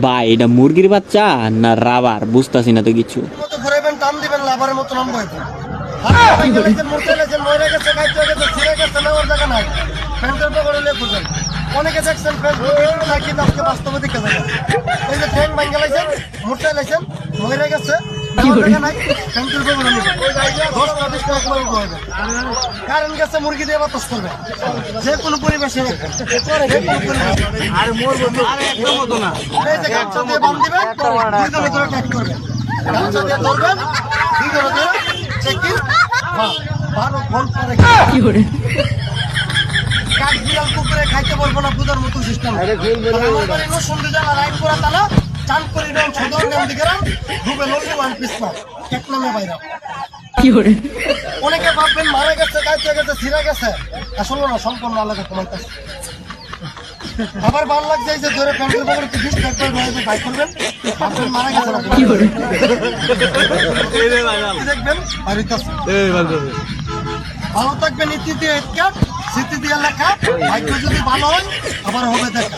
ভাই এটা মুরগির বাচ্চা না রাবার বুঝতাছি না তো কিছু। ঘুরাইবেন টান দিবেন লাভারের মতো নাম বইতে অনেকে দেখছেন কিন্তু আজকে বাস্তবে দেখে যাবেন এই যে ট্রেন ভাঙ্গা লাইছেন মোটর লাইছেন মরে গেছে কারণ গেছে মুরগি দিয়ে বাতাস করবে যে কোনো পরিবেশে বান দিবেন দুইজনে করে ট্যাগ করবেন গামছা দিয়ে ধরবেন দুইজনে দিয়ে চেকিং 12 ঘন্টা কি করে কাঠ বিড়াল কুকুরে খাইতে বলবো না বুঝার মতো সিস্টেম সন্ধে জানা রাইড করা তালা চান করে দেন সদর নাম দিকে ডুবে লড়বে ওয়ান পিস না এক নামে বাইরা কি করে অনেকে ভাববেন মারা গেছে কাইতে গেছে ছিঁড়ে গেছে আসলে না সম্পূর্ণ আলাদা তোমার কাছে আবার ভালো লাগছে যে ধরে প্যান্টের পকেটে কি ডিস্ক একবার রয়েছে বাই করবেন ভাববেন মারা গেছে না কি করে দেখবেন বাড়িতে ভালো থাকবেন নীতি দিয়ে স্মৃতি দিয়ে লেখা ভাগ্য যদি ভালো হয় আবার হবে দেখা